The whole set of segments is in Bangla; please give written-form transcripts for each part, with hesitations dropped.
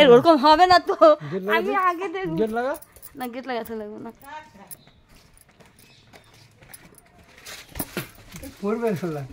এরকম হবে না তো, আমি আগে দেখব। গেট লাগা না, গেট লাগাতে লাগবে না। পড়বে ফেলা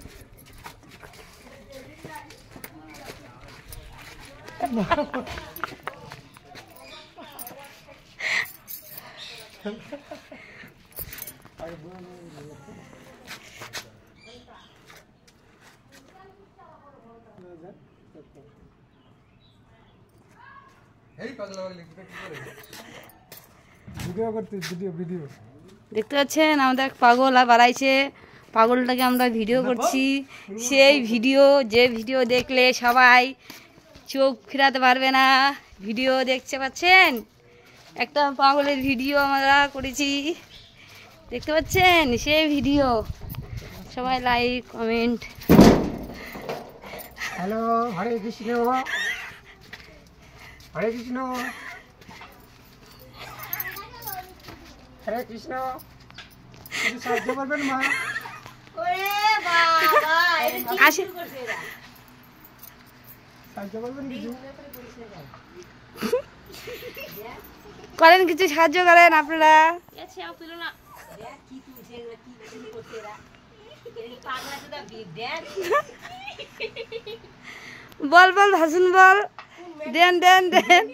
ভিডিও করতে ভিডিও দেখতে পাচ্ছেন আমাদের এক পাগল আর বাড়াইছে, পাগলটাকে আমরা ভিডিও করছি। সেই ভিডিও, যে ভিডিও দেখলে সবাই চোখ ফিরাতে পারবে না, ভিডিও দেখতে পাচ্ছেন, একটা পাগলের ভিডিও আমরা করেছি, দেখতে পাচ্ছেন সেই ভিডিও। সবাই লাইক কমেন্ট। হ্যালো, হরে কৃষ্ণ, হরে কৃষ্ণ, হরে কৃষ্ণ। সাহায্য করবেন মা? আসে সাহায্য করবেন কিছু? করেন, কিছু সাহায্য করেন আপনারা। বল বল ভাসুন বল, দেন দেন দেন।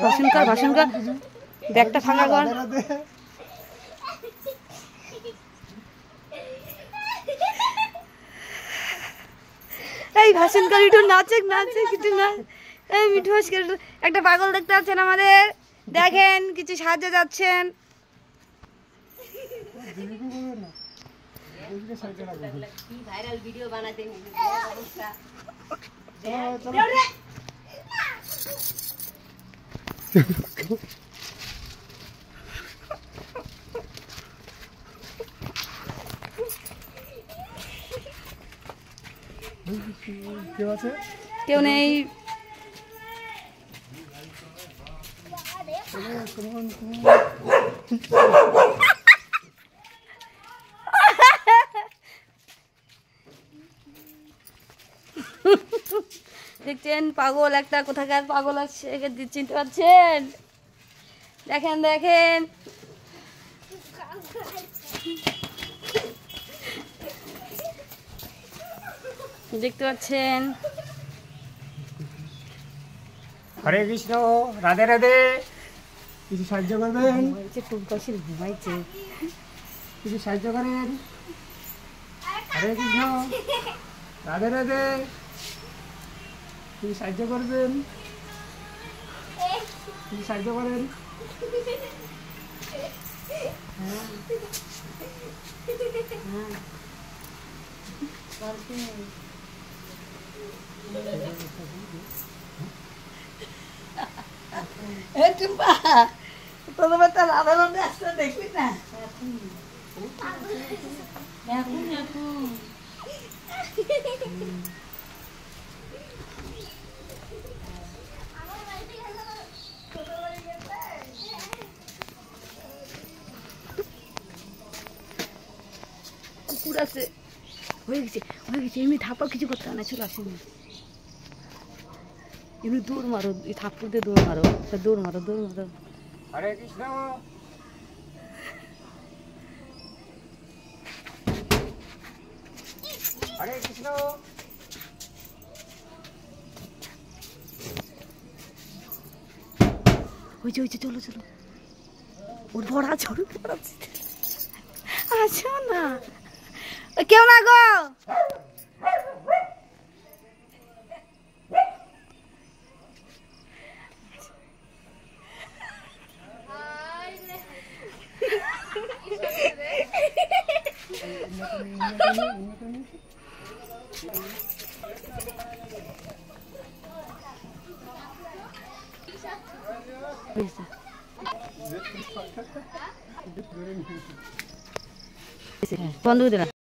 ভাষণ কর, ভাষণ কর, ব্যাগটা ফাঁকা কর। এই ভাষণ কর, একটু নাচে নাচে কিছু না। এই মিঠু ভাস্কর, একটা পাগল দেখতে পাচ্ছেন আমাদের, দেখেন কিছু সাহায্য যাচ্ছেন। কেউ নেই। দেখছেন পাগল একটা, কোথাকার পাগল আছে চিনতে পারছেন? দেখেন দেখেন, দেখতে পাচ্ছেন। হরে কৃষ্ণ, রাধে রাধে। কিছু সাহায্য করবেন? ঘুমাইছে, কিছু সাহায্য করেন? হরে কৃষ্ণ, রাধে রাধে। কিছু সাহায্য করবেন? কিছু সাহায্য করেন? দেখবি না কুকুর আছে, হয়ে গেছে হয়ে গেছে। এমনি থাপ্পা কিছু করতে হয় না, চলে আসেনি। এমনি দৌড় মারো, এই থাপ্পড় দিয়ে দৌড় মারো, দৌড় মারো, দৌড় মারো। হরে কৃষ্ণ, হরে কৃষ্ণ। হয়েছে হয়েছে, চলো চলো, ওর বড় আছে, ওর বড় আছে। আচ্ছা না, কেউ না গো। বন্ধ করে দিলাম।